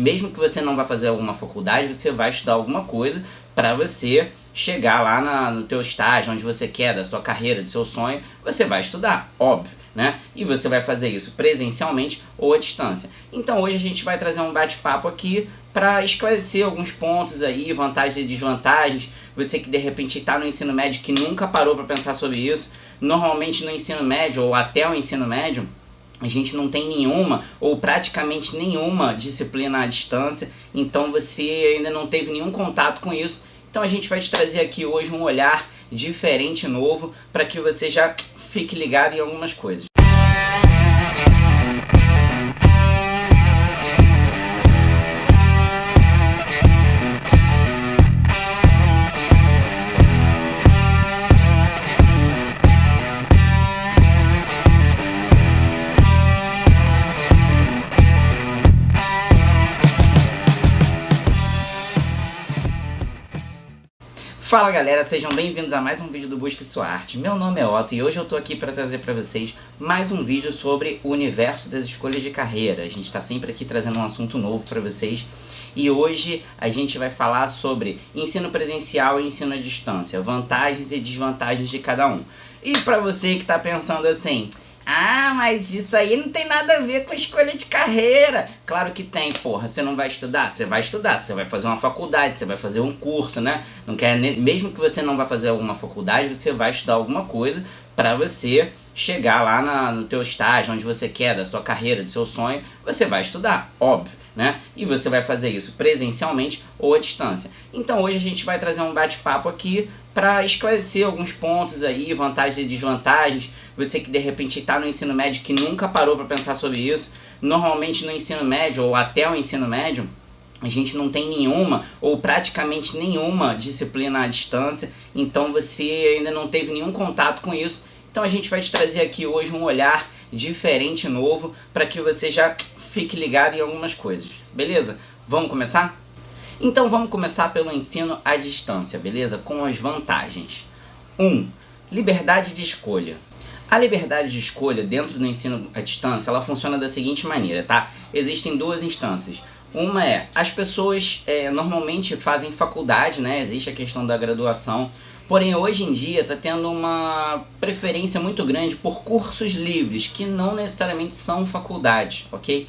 mesmo que você não vá fazer alguma faculdade, você vai estudar alguma coisa para você chegar lá no teu estágio, onde você quer, da sua carreira, do seu sonho, você vai estudar, óbvio, né? E você vai fazer isso presencialmente ou à distância. Então hoje a gente vai trazer um bate-papo aqui para esclarecer alguns pontos aí, vantagens e desvantagens. Você que de repente está no ensino médio, que nunca parou para pensar sobre isso. Normalmente no ensino médio ou até o ensino médio, a gente não tem nenhuma ou praticamente nenhuma disciplina à distância, então você ainda não teve nenhum contato com isso. Então a gente vai te trazer aqui hoje um olhar diferente, novo, para que você já fique ligado em algumas coisas. Fala galera, sejam bem-vindos a mais um vídeo do Busque Sua Arte. Meu nome é Otto e hoje eu tô aqui para trazer para vocês mais um vídeo sobre o universo das escolhas de carreira. A gente está sempre aqui trazendo um assunto novo para vocês e hoje a gente vai falar sobre ensino presencial e ensino à distância, vantagens e desvantagens de cada um. E para você que está pensando assim, mas isso aí não tem nada a ver com a escolha de carreira. Claro que tem, porra. Você não vai estudar? Você vai estudar. Você vai fazer uma faculdade, você vai fazer um curso, né? Não quer, mesmo que você não vá fazer alguma faculdade, você vai estudar alguma coisa para você chegar lá no teu estágio, onde você quer, da sua carreira, do seu sonho, você vai estudar, óbvio, né? E você vai fazer isso presencialmente ou à distância. Então hoje a gente vai trazer um bate-papo aqui para esclarecer alguns pontos aí, vantagens e desvantagens. Você que de repente está no ensino médio, que nunca parou para pensar sobre isso. Normalmente no ensino médio ou até o ensino médio, a gente não tem nenhuma ou praticamente nenhuma disciplina à distância, então você ainda não teve nenhum contato com isso. Então a gente vai te trazer aqui hoje um olhar diferente, novo, para que você já fique ligado em algumas coisas, beleza? Vamos começar? Então vamos começar pelo ensino à distância, beleza? Com as vantagens. 1. Liberdade de escolha. A liberdade de escolha dentro do ensino à distância, ela funciona da seguinte maneira, tá? Existem duas instâncias. Uma é, as pessoas normalmente fazem faculdade, né? Existe a questão da graduação, porém hoje em dia está tendo uma preferência muito grande por cursos livres, que não necessariamente são faculdades, ok?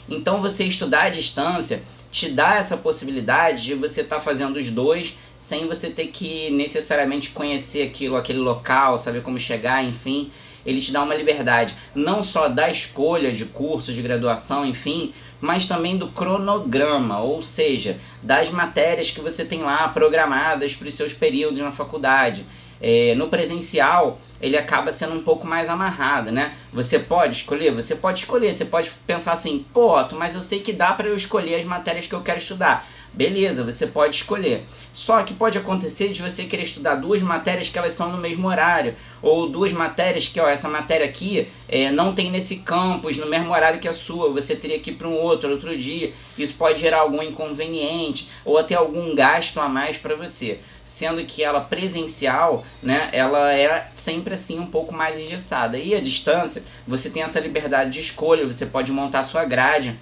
Então você estudar à distância te dá essa possibilidade de você estar fazendo os dois, sem você ter que necessariamente conhecer aquele local, saber como chegar, enfim. Ele te dá uma liberdade, não só da escolha de curso, de graduação, enfim, mas também do cronograma, ou seja, das matérias que você tem lá programadas para os seus períodos na faculdade. No presencial, ele acaba sendo um pouco mais amarrado, né? Você pode escolher, você pode pensar assim, pô, mas eu sei que dá para eu escolher as matérias que eu quero estudar. Beleza, você pode escolher. Só que pode acontecer de você querer estudar duas matérias que elas são no mesmo horário, ou duas matérias que, essa matéria aqui não tem nesse campus, no mesmo horário que a sua, você teria que ir para um outro dia. Isso pode gerar algum inconveniente, ou até algum gasto a mais para você. Sendo que ela presencial, né, ela é sempre assim um pouco mais engessada. E a distância, você tem essa liberdade de escolha, você pode montar sua grade,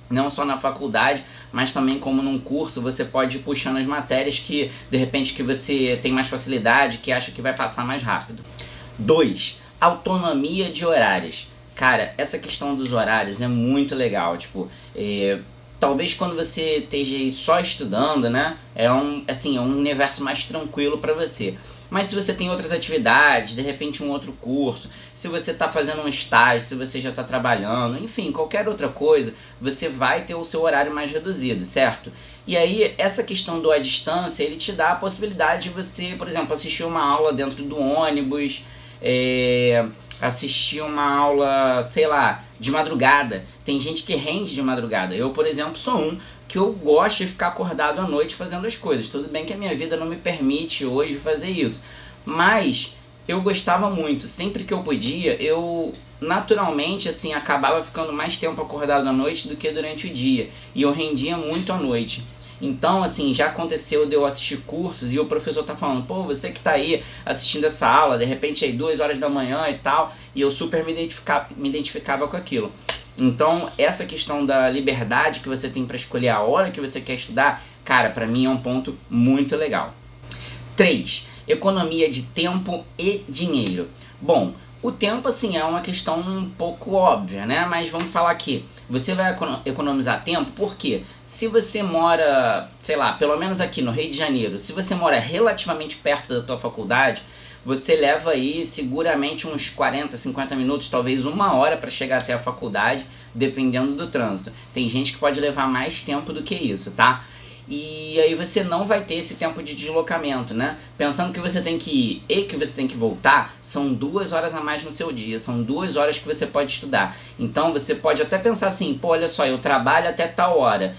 não só na faculdade, mas também como num curso, você pode ir puxando as matérias que, de repente, que você tem mais facilidade, que acha que vai passar mais rápido. 2. Autonomia de horários. Cara, essa questão dos horários é muito legal, tipo, talvez quando você esteja aí só estudando, né, é um universo mais tranquilo para você. Mas se você tem outras atividades, de repente um outro curso, se você está fazendo um estágio, se você já está trabalhando, enfim, qualquer outra coisa, você vai ter o seu horário mais reduzido, certo? E aí, essa questão do à distância, ele te dá a possibilidade de você, por exemplo, assistir uma aula dentro do ônibus, assistir uma aula, sei lá, de madrugada. Tem gente que rende de madrugada. Eu, por exemplo, sou que eu gosto de ficar acordado à noite fazendo as coisas. Tudo bem que a minha vida não me permite hoje fazer isso, mas eu gostava muito. Sempre que eu podia, eu naturalmente assim acabava ficando mais tempo acordado à noite do que durante o dia, e eu rendia muito à noite. Então, assim, já aconteceu de eu assistir cursos e o professor tá falando, pô, você que tá aí assistindo essa aula, de repente aí 2 horas da manhã e tal, e eu super me identificava com aquilo. Então, essa questão da liberdade que você tem para escolher a hora que você quer estudar, cara, para mim é um ponto muito legal. 3. Economia de tempo e dinheiro. Bom, o tempo, assim, é uma questão um pouco óbvia, né? Mas vamos falar aqui. Você vai economizar tempo porque se você mora, sei lá, pelo menos aqui no Rio de Janeiro, se você mora relativamente perto da tua faculdade, você leva aí seguramente uns 40, 50 minutos, talvez 1 hora para chegar até a faculdade, dependendo do trânsito. Tem gente que pode levar mais tempo do que isso, tá? E aí você não vai ter esse tempo de deslocamento, né? Pensando que você tem que ir e que você tem que voltar, são 2 horas a mais no seu dia, são 2 horas que você pode estudar. Então você pode até pensar assim, pô, olha só, eu trabalho até tal hora,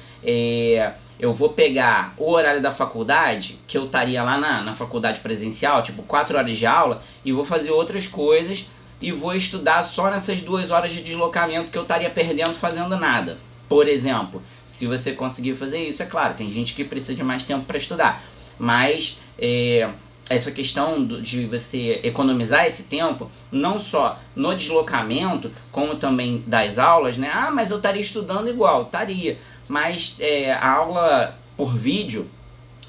eu vou pegar o horário da faculdade, que eu estaria lá na faculdade presencial, tipo 4 horas de aula, e vou fazer outras coisas e vou estudar só nessas 2 horas de deslocamento que eu estaria perdendo fazendo nada. Por exemplo, se você conseguir fazer isso, é claro, tem gente que precisa de mais tempo para estudar, mas essa questão de você economizar esse tempo, não só no deslocamento, como também das aulas, né? Ah, mas eu estaria estudando igual, estaria, mas a aula por vídeo,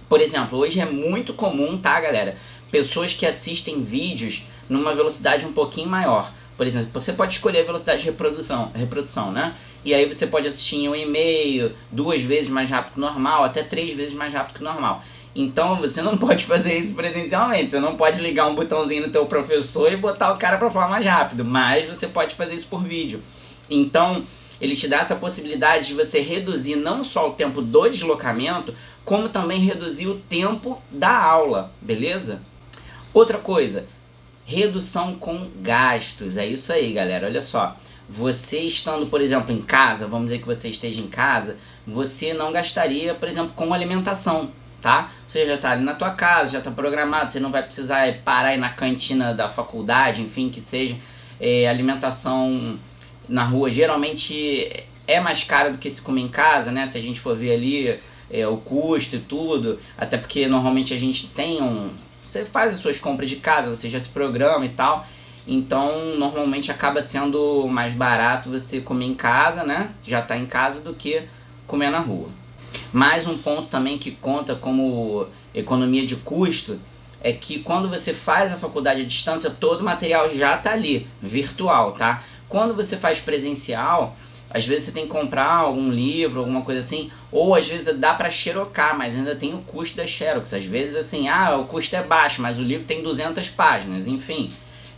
por exemplo, hoje é muito comum, tá, galera? Pessoas que assistem vídeos numa velocidade um pouquinho maior. Por exemplo, você pode escolher a velocidade de reprodução, né? E aí você pode assistir em 1,5, 2 vezes mais rápido que o normal, até 3 vezes mais rápido que o normal. Então você não pode fazer isso presencialmente, você não pode ligar um botãozinho no teu professor e botar o cara para falar mais rápido, mas você pode fazer isso por vídeo. Então ele te dá essa possibilidade de você reduzir não só o tempo do deslocamento, como também reduzir o tempo da aula, beleza? Outra coisa, redução com gastos, é isso aí, galera, olha só. Você estando, por exemplo, em casa, vamos dizer que você esteja em casa, você não gastaria, por exemplo, com alimentação, tá? Você já está ali na tua casa, já está programado, você não vai precisar parar aí na cantina da faculdade, enfim, que seja. Alimentação na rua geralmente é mais cara do que se comer em casa, né? Se a gente for ver ali o custo e tudo, até porque normalmente a gente tem você faz as suas compras de casa, você já se programa e tal. Então, normalmente acaba sendo mais barato você comer em casa, né? Já tá em casa, do que comer na rua. Mais um ponto também que conta como economia de custo é que quando você faz a faculdade à distância, todo o material já tá ali, virtual, tá? Quando você faz presencial, às vezes você tem que comprar algum livro, alguma coisa assim, ou às vezes dá para xerocar, mas ainda tem o custo da xerox. Às vezes assim, o custo é baixo, mas o livro tem 200 páginas, enfim.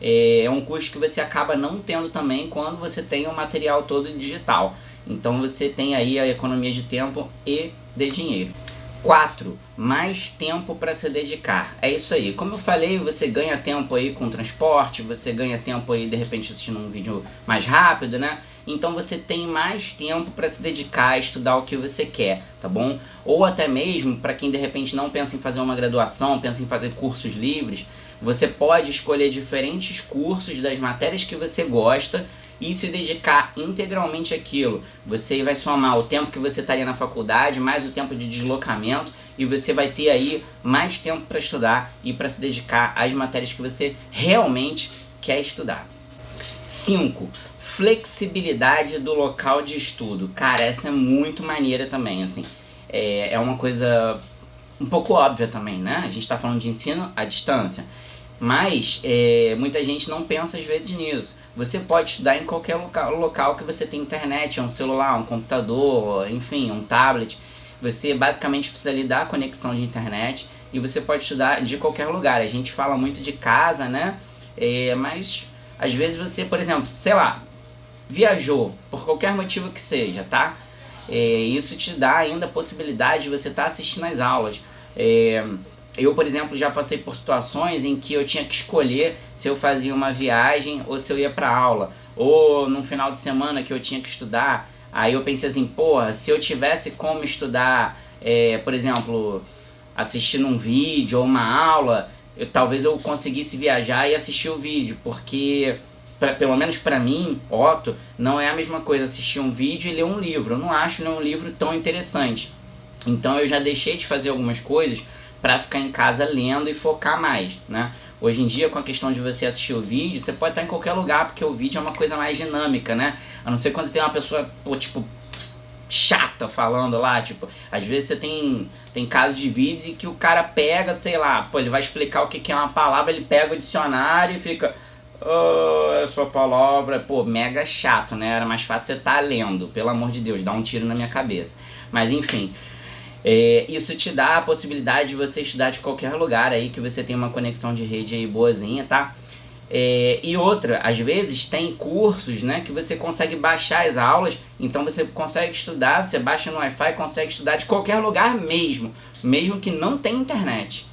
É um custo que você acaba não tendo também quando você tem o material todo digital. Então você tem aí a economia de tempo e de dinheiro. 4. Mais tempo para se dedicar. É isso aí. Como eu falei, você ganha tempo aí com transporte, você ganha tempo aí de repente assistindo um vídeo mais rápido, né? Então você tem mais tempo para se dedicar a estudar o que você quer, tá bom? Ou até mesmo para quem de repente não pensa em fazer uma graduação, pensa em fazer cursos livres, você pode escolher diferentes cursos das matérias que você gosta e se dedicar integralmente àquilo. Você vai somar o tempo que você estaria na faculdade, mais o tempo de deslocamento, e você vai ter aí mais tempo para estudar e para se dedicar às matérias que você realmente quer estudar. 5. Flexibilidade do local de estudo. Cara, essa é muito maneira também, assim. É uma coisa um pouco óbvia também, né? A gente está falando de ensino à distância. Mas muita gente não pensa às vezes nisso. Você pode estudar em qualquer local que você tem internet, um celular, um computador, enfim, um tablet. Você basicamente precisa lhe dar a conexão de internet e você pode estudar de qualquer lugar. A gente fala muito de casa, né? Mas às vezes você, por exemplo, sei lá, viajou por qualquer motivo que seja, tá? Isso te dá ainda a possibilidade de você estar assistindo às aulas. Eu, por exemplo, já passei por situações em que eu tinha que escolher se eu fazia uma viagem ou se eu ia para aula. Ou num final de semana que eu tinha que estudar. Aí eu pensei assim, porra, se eu tivesse como estudar, por exemplo, assistindo um vídeo ou uma aula, talvez eu conseguisse viajar e assistir o vídeo. Porque, pelo menos para mim, Otto, não é a mesma coisa assistir um vídeo e ler um livro. Eu não acho ler um livro tão interessante. Então eu já deixei de fazer algumas coisas para ficar em casa lendo e focar mais, né? Hoje em dia, com a questão de você assistir o vídeo, você pode estar em qualquer lugar, porque o vídeo é uma coisa mais dinâmica, né? A não ser quando você tem uma pessoa, pô, tipo, chata falando lá, tipo, às vezes você tem casos de vídeos em que o cara pega, sei lá, pô, ele vai explicar o que é uma palavra, ele pega o dicionário e fica, essa palavra, pô, mega chato, né? Era mais fácil você estar lendo, pelo amor de Deus, dá um tiro na minha cabeça. Mas enfim, isso te dá a possibilidade de você estudar de qualquer lugar aí, que você tem uma conexão de rede aí boazinha, tá? E outra, às vezes tem cursos, né, que você consegue baixar as aulas, então você consegue estudar, você baixa no Wi-Fi e consegue estudar de qualquer lugar mesmo que não tenha internet.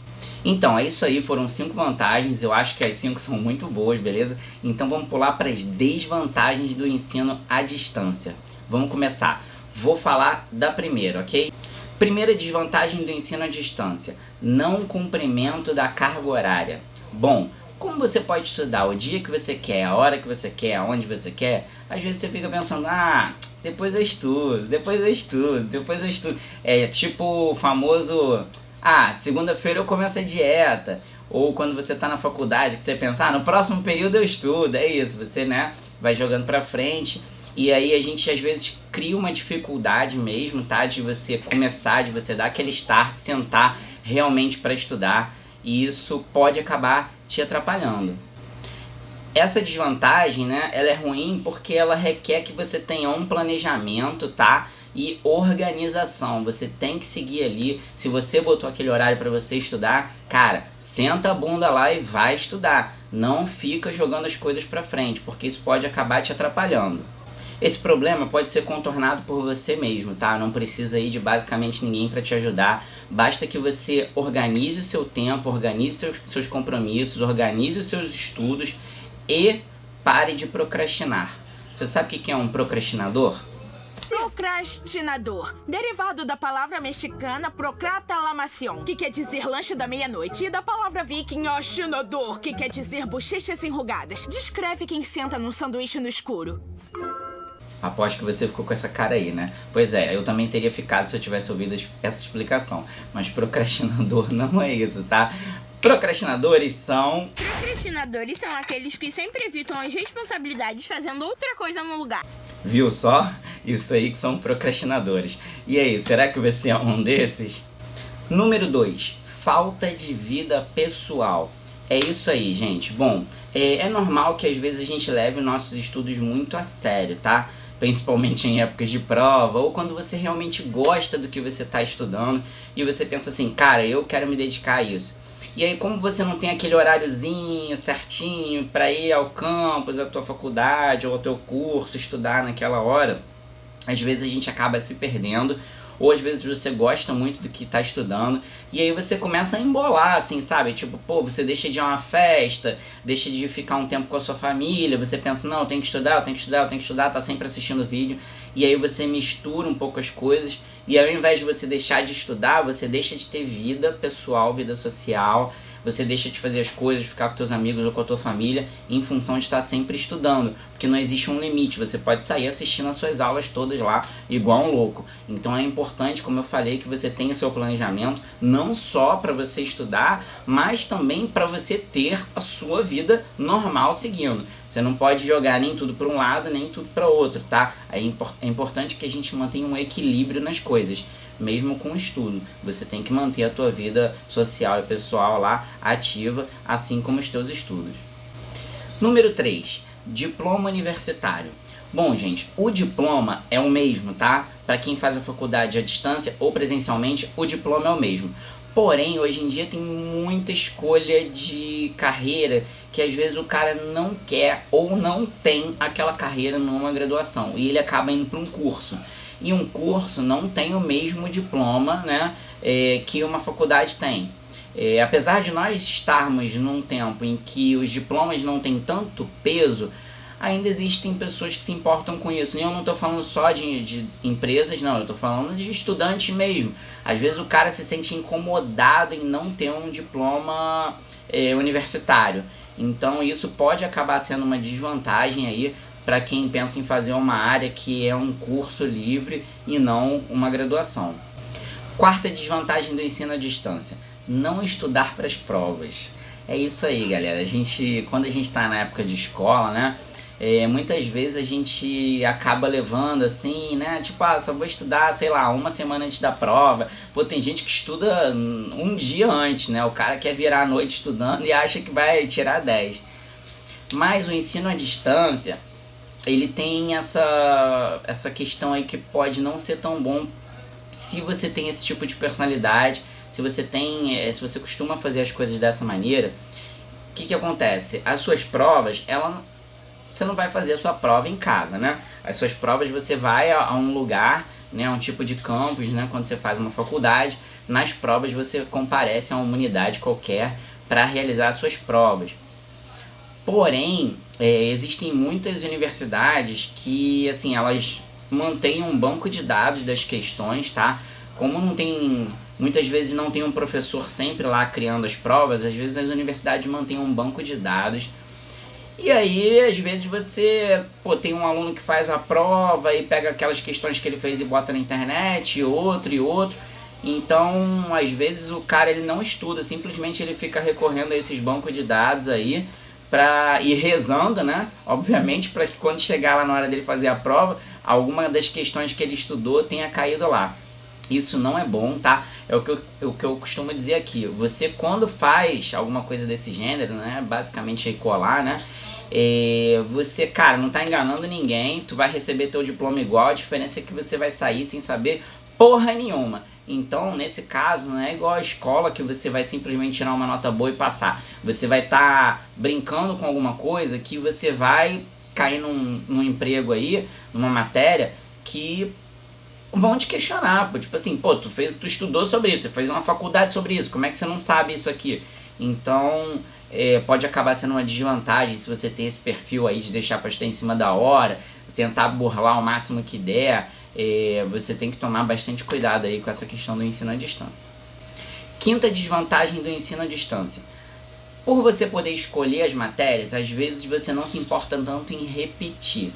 Então, é isso aí, foram 5 vantagens, eu acho que as 5 são muito boas, beleza? Então vamos pular para as desvantagens do ensino à distância. Vamos começar. Vou falar da primeira, ok? Primeira desvantagem do ensino à distância, não cumprimento da carga horária. Bom, como você pode estudar o dia que você quer, a hora que você quer, aonde você quer, às vezes você fica pensando, depois eu estudo. É tipo o famoso, segunda-feira eu começo a dieta. Ou quando você está na faculdade, que você pensa, no próximo período eu estudo. É isso, você, né, vai jogando pra frente. E aí a gente às vezes cria uma dificuldade mesmo, tá? De você começar, de você dar aquele start, sentar realmente para estudar. E isso pode acabar te atrapalhando. Essa desvantagem, né, ela é ruim porque ela requer que você tenha um planejamento, tá? E organização. Você tem que seguir ali. Se você botou aquele horário para você estudar, cara, senta a bunda lá e vai estudar. Não fica jogando as coisas para frente, porque isso pode acabar te atrapalhando. Esse problema pode ser contornado por você mesmo, tá? Não precisa ir de basicamente ninguém para te ajudar. Basta que você organize o seu tempo, organize seus compromissos, organize os seus estudos e pare de procrastinar. Você sabe o que é um procrastinador? Procrastinador, derivado da palavra mexicana procrastinação, que quer dizer lanche da meia-noite, e da palavra viking ostinador, que quer dizer bochechas enrugadas. Descreve quem senta num sanduíche no escuro. Aposto que você ficou com essa cara aí, né? Pois é, eu também teria ficado se eu tivesse ouvido essa explicação. Mas procrastinador não é isso, tá? Procrastinadores são aqueles que sempre evitam as responsabilidades fazendo outra coisa no lugar. Viu só? Isso aí que são procrastinadores. E aí, será que você é um desses? Número 2. Falta de vida pessoal. É isso aí, gente. Bom, é normal que às vezes a gente leve nossos estudos muito a sério, tá? Principalmente em épocas de prova, ou quando você realmente gosta do que você está estudando e você pensa assim, cara, eu quero me dedicar a isso. E aí, como você não tem aquele horáriozinho certinho para ir ao campus, à tua faculdade ou ao teu curso, estudar naquela hora, às vezes a gente acaba se perdendo, ou às vezes você gosta muito do que está estudando, e aí você começa a embolar, assim, sabe? Tipo, pô, você deixa de ir a uma festa, deixa de ficar um tempo com a sua família, você pensa, não, eu tenho que estudar, tá sempre assistindo vídeo, e aí você mistura um pouco as coisas, e ao invés de você deixar de estudar, você deixa de ter vida pessoal, vida social, você deixa de fazer as coisas, de ficar com teus amigos ou com a tua família em função de estar sempre estudando, porque não existe um limite, você pode sair assistindo as suas aulas todas lá igual um louco. Então é importante, como eu falei, que você tenha o seu planejamento, não só para você estudar, mas também para você ter a sua vida normal seguindo. Você não pode jogar nem tudo para um lado, nem tudo para outro, tá? É importante que a gente mantenha um equilíbrio nas coisas. Mesmo com o estudo, você tem que manter a tua vida social e pessoal lá ativa, assim como os teus estudos. Número 3, diploma universitário. Bom, gente, o diploma é o mesmo, tá? Para quem faz a faculdade à distância ou presencialmente, o diploma é o mesmo. Porém, hoje em dia tem muita escolha de carreira que às vezes o cara não quer ou não tem aquela carreira numa graduação e ele acaba indo para um curso. E um curso não tem o mesmo diploma, né, que uma faculdade tem. Apesar de nós estarmos num tempo em que os diplomas não têm tanto peso, ainda existem pessoas que se importam com isso. E eu não estou falando só de empresas, não, eu estou falando de estudantes mesmo. Às vezes o cara se sente incomodado em não ter um diploma universitário. Então isso pode acabar sendo uma desvantagem aí para quem pensa em fazer uma área que é um curso livre e não uma graduação. Quarta desvantagem do ensino à distância, não estudar para as provas. É isso aí, galera. Quando a gente tá na época de escola, né? Muitas vezes a gente acaba levando assim, né? Tipo, só vou estudar, sei lá, uma semana antes da prova. Pô, tem gente que estuda um dia antes, né? O cara quer virar a noite estudando e acha que vai tirar 10. Mas o ensino à distância, ele tem essa questão aí que pode não ser tão bom se você tem esse tipo de personalidade, se você costuma fazer as coisas dessa maneira. O que acontece? As suas provas, você não vai fazer a sua prova em casa, né? As suas provas você vai a um lugar, né? Um tipo de campus, né? Quando você faz uma faculdade, nas provas você comparece a uma unidade qualquer para realizar as suas provas. Porém, existem muitas universidades que, assim, elas mantêm um banco de dados das questões, tá? Como muitas vezes não tem um professor sempre lá criando as provas, às vezes as universidades mantêm um banco de dados. E aí, às vezes você tem um aluno que faz a prova e pega aquelas questões que ele fez e bota na internet, e outro. Então, às vezes o cara ele não estuda, simplesmente ele fica recorrendo a esses bancos de dados aí, e rezando, né? Obviamente, para que quando chegar lá na hora dele fazer a prova, alguma das questões que ele estudou tenha caído lá. Isso não é bom, tá? É o que eu costumo dizer aqui. Você, quando faz alguma coisa desse gênero, né? Basicamente aí colar, né? Você, cara, não tá enganando ninguém. Tu vai receber teu diploma igual. A diferença é que você vai sair sem saber porra nenhuma. Então, nesse caso, não é igual a escola que você vai simplesmente tirar uma nota boa e passar. Você vai estar brincando com alguma coisa que você vai cair num emprego aí, numa matéria que vão te questionar. Tipo assim, tu estudou sobre isso, você fez uma faculdade sobre isso, como é que você não sabe isso aqui? Então, pode acabar sendo uma desvantagem se você tem esse perfil aí de deixar para estudar em cima da hora, tentar burlar o máximo que der. Você tem que tomar bastante cuidado aí com essa questão do ensino à distância. Quinta desvantagem do ensino à distância. Por você poder escolher as matérias, às vezes você não se importa tanto em repetir.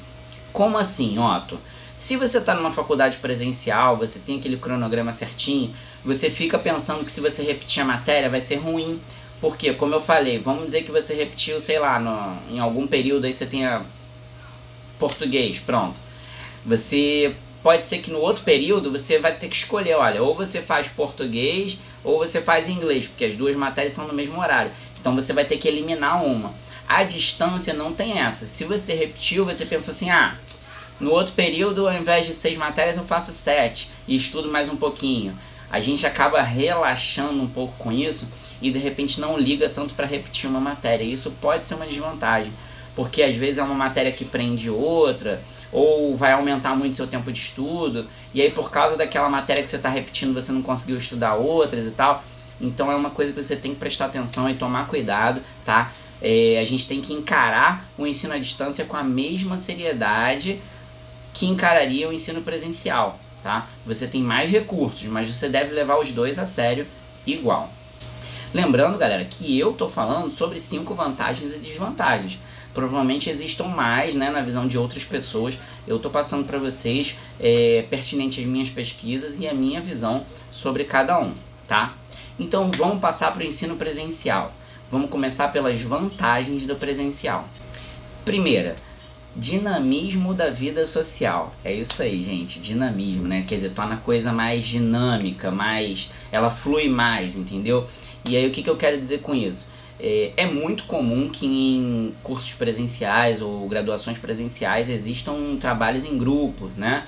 Como assim, Otto? Se você está numa faculdade presencial, você tem aquele cronograma certinho, você fica pensando que se você repetir a matéria vai ser ruim. Porque, como eu falei, vamos dizer que você repetiu, sei lá, em algum período aí você tenha português, pronto. Pode ser que no outro período você vai ter que escolher, olha, ou você faz português ou você faz inglês, porque as duas matérias são no mesmo horário. Então você vai ter que eliminar uma. A distância não tem essa. Se você repetiu, você pensa assim, no outro período, ao invés de 6 matérias, eu faço 7 e estudo mais um pouquinho. A gente acaba relaxando um pouco com isso e de repente não liga tanto para repetir uma matéria. Isso pode ser uma desvantagem, porque às vezes é uma matéria que prende outra, ou vai aumentar muito seu tempo de estudo, e aí por causa daquela matéria que você está repetindo, você não conseguiu estudar outras e tal. Então é uma coisa que você tem que prestar atenção e tomar cuidado, tá? A gente tem que encarar o ensino à distância com a mesma seriedade que encararia o ensino presencial, tá? Você tem mais recursos, mas você deve levar os dois a sério igual. Lembrando, galera, que eu tô falando sobre 5 vantagens e desvantagens. Provavelmente existam mais, né, na visão de outras pessoas. Eu tô passando para vocês pertinente às minhas pesquisas e a minha visão sobre cada um, tá? Então vamos passar para o ensino presencial. Vamos começar pelas vantagens do presencial. Primeira, dinamismo da vida social. É isso aí, gente, dinamismo, né? Quer dizer, torna a coisa mais dinâmica, ela flui mais, entendeu? E aí o que eu quero dizer com isso? É muito comum que em cursos presenciais ou graduações presenciais existam trabalhos em grupo, né?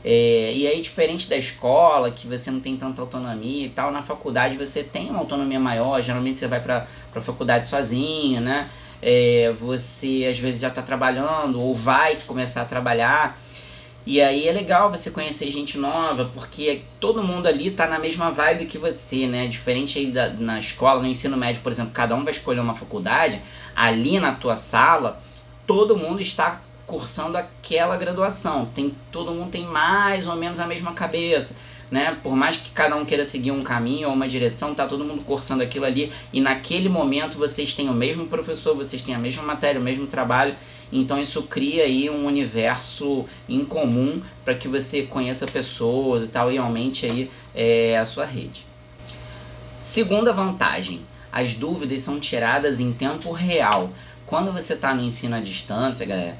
E aí, diferente da escola, que você não tem tanta autonomia e tal, na faculdade você tem uma autonomia maior. Geralmente você vai para a faculdade sozinho, né? Você às vezes já está trabalhando ou vai começar a trabalhar. E aí é legal você conhecer gente nova, porque todo mundo ali tá na mesma vibe que você, né? Diferente aí na escola, no ensino médio, por exemplo, cada um vai escolher uma faculdade. Ali na tua sala, todo mundo está cursando aquela graduação. Todo mundo tem mais ou menos a mesma cabeça, né? Por mais que cada um queira seguir um caminho ou uma direção, tá todo mundo cursando aquilo ali. E naquele momento vocês têm o mesmo professor, vocês têm a mesma matéria, o mesmo trabalho. Então isso cria aí um universo em comum para que você conheça pessoas e tal, e aumente aí a sua rede. Segunda vantagem, as dúvidas são tiradas em tempo real. Quando você está no ensino à distância, galera,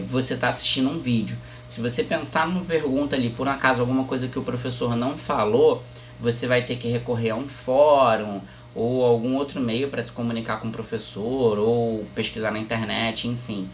você está assistindo um vídeo. Se você pensar numa pergunta ali, por um acaso, alguma coisa que o professor não falou, você vai ter que recorrer a um fórum ou algum outro meio para se comunicar com o professor ou pesquisar na internet, enfim.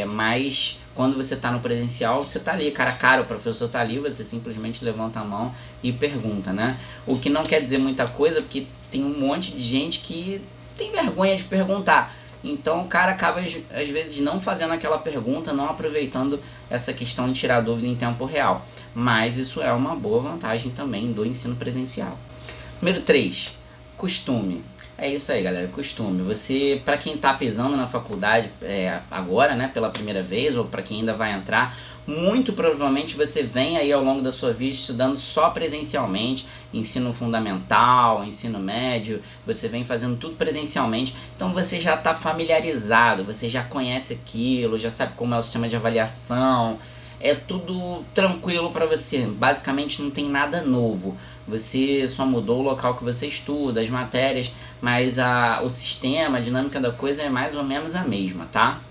Mas quando você está no presencial, você está ali cara a cara, o professor está ali, você simplesmente levanta a mão e pergunta, né? O que não quer dizer muita coisa, porque tem um monte de gente que tem vergonha de perguntar. Então o cara acaba às vezes não fazendo aquela pergunta, não aproveitando essa questão de tirar dúvida em tempo real. Mas isso é uma boa vantagem também do ensino presencial. Número 3, costume. É isso aí, galera, costume. Você, para quem está pisando na faculdade agora, né, pela primeira vez, ou para quem ainda vai entrar, muito provavelmente você vem aí ao longo da sua vida estudando só presencialmente, ensino fundamental, ensino médio, você vem fazendo tudo presencialmente, então você já está familiarizado, você já conhece aquilo, já sabe como é o sistema de avaliação, é tudo tranquilo para você, basicamente não tem nada novo. Você só mudou o local que você estuda, as matérias, mas o sistema, a dinâmica da coisa é mais ou menos a mesma, tá?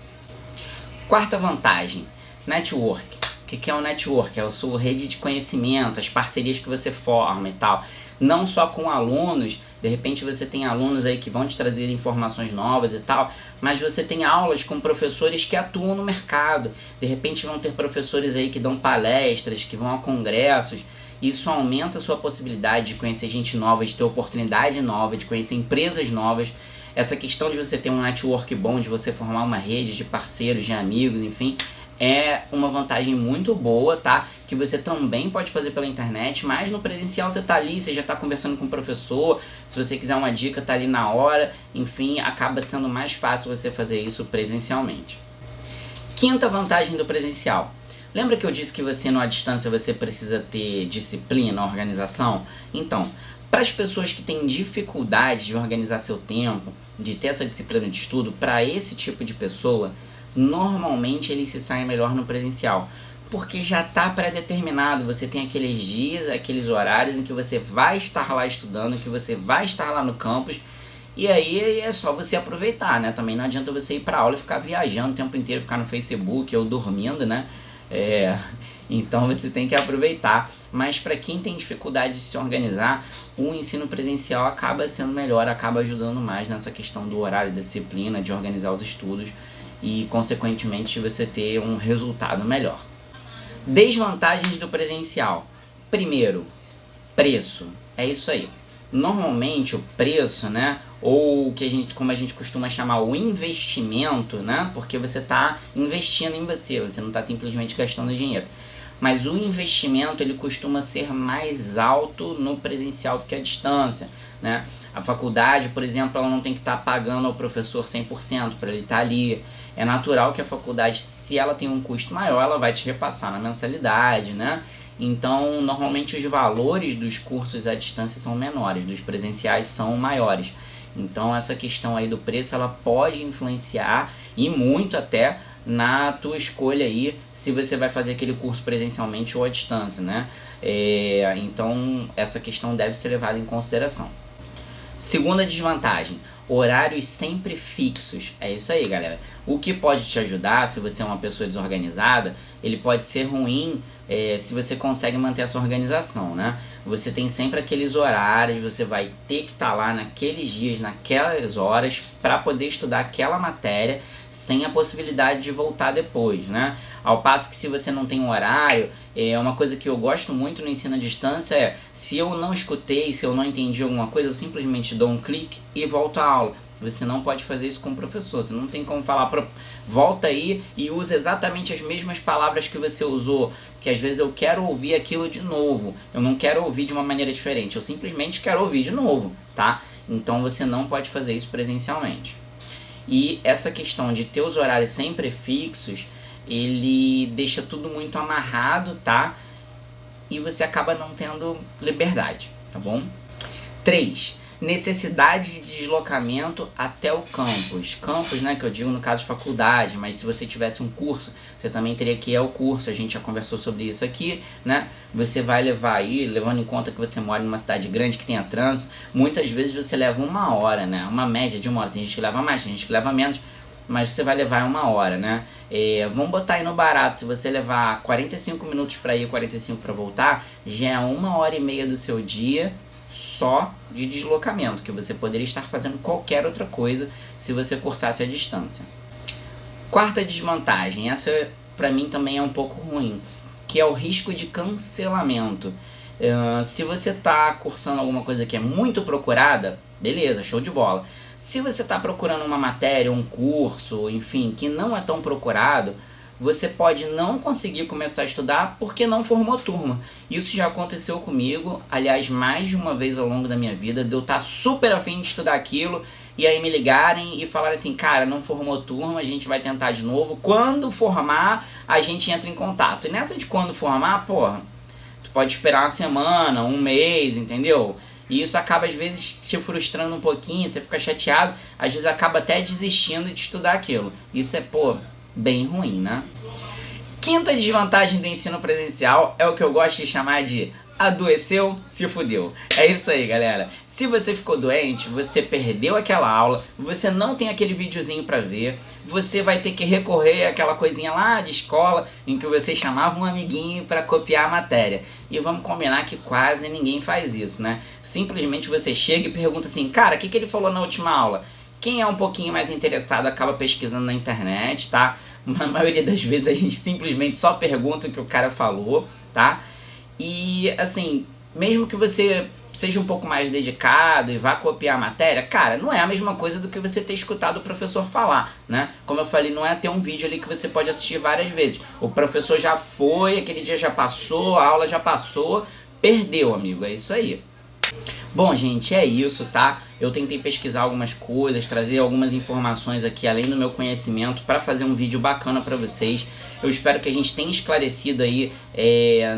Quarta vantagem, network. O que é o network? É a sua rede de conhecimento, as parcerias que você forma e tal. Não só com alunos, de repente você tem alunos aí que vão te trazer informações novas e tal, mas você tem aulas com professores que atuam no mercado. De repente vão ter professores aí que dão palestras, que vão a congressos. Isso aumenta a sua possibilidade de conhecer gente nova, de ter oportunidade nova, de conhecer empresas novas. Essa questão de você ter um network bom, de você formar uma rede de parceiros, de amigos, enfim, é uma vantagem muito boa, tá? Que você também pode fazer pela internet, mas no presencial você tá ali, você já tá conversando com o professor, se você quiser uma dica, tá ali na hora, enfim, acaba sendo mais fácil você fazer isso presencialmente. Quinta vantagem do presencial. Lembra que eu disse que você, à distância, você precisa ter disciplina, organização? Então, para as pessoas que têm dificuldade de organizar seu tempo, de ter essa disciplina de estudo, para esse tipo de pessoa, normalmente eles se saem melhor no presencial, porque já está pré-determinado, você tem aqueles dias, aqueles horários em que você vai estar lá estudando, que você vai estar lá no campus, e aí é só você aproveitar, né? Também não adianta você ir para aula e ficar viajando o tempo inteiro, ficar no Facebook ou dormindo, né? Então você tem que aproveitar, mas para quem tem dificuldade de se organizar, o ensino presencial acaba sendo melhor, acaba ajudando mais nessa questão do horário, da disciplina, de organizar os estudos e consequentemente você ter um resultado melhor. Desvantagens do presencial. Primeiro, preço. É isso aí. Normalmente o preço, né, ou como a gente costuma chamar, o investimento, né, porque você está investindo em você não está simplesmente gastando dinheiro. Mas o investimento ele costuma ser mais alto no presencial do que a distância, né? A faculdade, por exemplo, ela não tem que estar pagando ao professor 100% para ele estar ali. É natural que a faculdade, se ela tem um custo maior, ela vai te repassar na mensalidade, né? Então, normalmente os valores dos cursos à distância são menores, dos presenciais são maiores. Então, essa questão aí do preço, ela pode influenciar, e muito até, na tua escolha aí, se você vai fazer aquele curso presencialmente ou à distância, né? Então, essa questão deve ser levada em consideração. Segunda desvantagem, horários sempre fixos. É isso aí, galera. O que pode te ajudar, se você é uma pessoa desorganizada, ele pode ser ruim se você consegue manter a sua organização, né? Você tem sempre aqueles horários, você vai ter que estar lá naqueles dias, naquelas horas, para poder estudar aquela matéria, sem a possibilidade de voltar depois, né? Ao passo que se você não tem um horário, uma coisa que eu gosto muito no ensino à distância se eu não escutei, se eu não entendi alguma coisa, eu simplesmente dou um clique e volto à aula. Você não pode fazer isso com o professor, você não tem como falar, volta aí e usa exatamente as mesmas palavras que você usou, porque às vezes eu quero ouvir aquilo de novo, eu não quero ouvir de uma maneira diferente, eu simplesmente quero ouvir de novo, tá? Então você não pode fazer isso presencialmente. E essa questão de ter os horários sempre fixos, ele deixa tudo muito amarrado, tá? E você acaba não tendo liberdade, tá bom? 3. necessidade de deslocamento até o campus. Campus, né, que eu digo no caso de faculdade, mas se você tivesse um curso, você também teria que ir ao curso. A gente já conversou sobre isso aqui, né? Você vai levar aí, levando em conta que você mora numa cidade grande que tenha trânsito, muitas vezes você leva 1 hora, né? Uma média de 1 hora. Tem gente que leva mais, tem gente que leva menos, mas você vai levar 1 hora, né? Vamos botar aí no barato, se você levar 45 minutos para ir e 45 para voltar, já é 1h30 do seu dia só de deslocamento, que você poderia estar fazendo qualquer outra coisa se você cursasse a distância. Quarta desvantagem, essa para mim também é um pouco ruim, que é o risco de cancelamento. Se você está cursando alguma coisa que é muito procurada, beleza, show de bola. Se você está procurando uma matéria, um curso, enfim, que não é tão procurado, você pode não conseguir começar a estudar porque não formou turma. Isso já aconteceu comigo, aliás, mais de uma vez ao longo da minha vida, de eu estar super afim de estudar aquilo, e aí me ligarem e falarem assim, cara, não formou turma, a gente vai tentar de novo. Quando formar, a gente entra em contato. E nessa de quando formar, porra, tu pode esperar uma semana, um mês, entendeu? E isso acaba às vezes te frustrando um pouquinho, você fica chateado, às vezes acaba até desistindo de estudar aquilo. Isso é, bem ruim, né? Quinta desvantagem do ensino presencial é o que eu gosto de chamar de adoeceu, se fudeu. É isso aí, galera. Se você ficou doente, você perdeu aquela aula, você não tem aquele videozinho pra ver, você vai ter que recorrer àquela coisinha lá de escola em que você chamava um amiguinho pra copiar a matéria. E vamos combinar que quase ninguém faz isso, né? Simplesmente você chega e pergunta assim, cara, o que ele falou na última aula? Quem é um pouquinho mais interessado acaba pesquisando na internet, tá? Na maioria das vezes a gente simplesmente só pergunta o que o cara falou, tá? E assim, mesmo que você seja um pouco mais dedicado e vá copiar a matéria, cara, não é a mesma coisa do que você ter escutado o professor falar, né? Como eu falei, não é ter um vídeo ali que você pode assistir várias vezes. O professor já foi, aquele dia já passou, a aula já passou, perdeu, amigo, é isso aí. Bom, gente, é isso, tá? Eu tentei pesquisar algumas coisas, trazer algumas informações aqui, além do meu conhecimento, para fazer um vídeo bacana para vocês. Eu espero que a gente tenha esclarecido aí,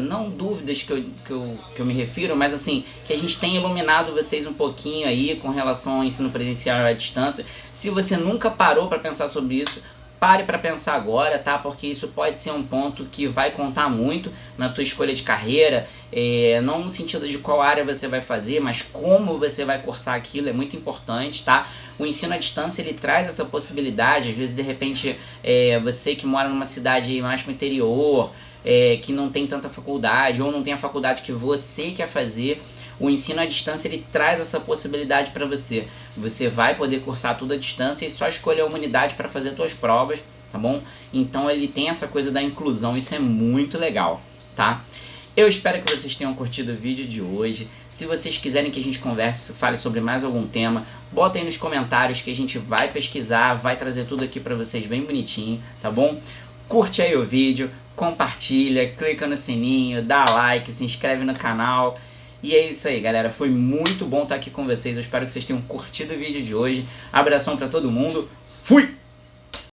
não dúvidas que eu me refiro, mas assim, que a gente tenha iluminado vocês um pouquinho aí com relação ao ensino presencial à distância. Se você nunca parou para pensar sobre isso, pare para pensar agora, tá? Porque isso pode ser um ponto que vai contar muito na tua escolha de carreira, não no sentido de qual área você vai fazer, mas como você vai cursar aquilo é muito importante, tá? O ensino à distância, ele traz essa possibilidade, às vezes, de repente, você que mora numa cidade mais pro interior, que não tem tanta faculdade, ou não tem a faculdade que você quer fazer, o ensino à distância, ele traz essa possibilidade para você. Você vai poder cursar tudo à distância e só escolher uma unidade para fazer suas provas, tá bom? Então ele tem essa coisa da inclusão, isso é muito legal, tá? Eu espero que vocês tenham curtido o vídeo de hoje. Se vocês quiserem que a gente converse, fale sobre mais algum tema, bota aí nos comentários que a gente vai pesquisar, vai trazer tudo aqui para vocês bem bonitinho, tá bom? Curte aí o vídeo, compartilha, clica no sininho, dá like, se inscreve no canal. E é isso aí, galera. Foi muito bom estar aqui com vocês. Eu espero que vocês tenham curtido o vídeo de hoje. Abração pra todo mundo. Fui!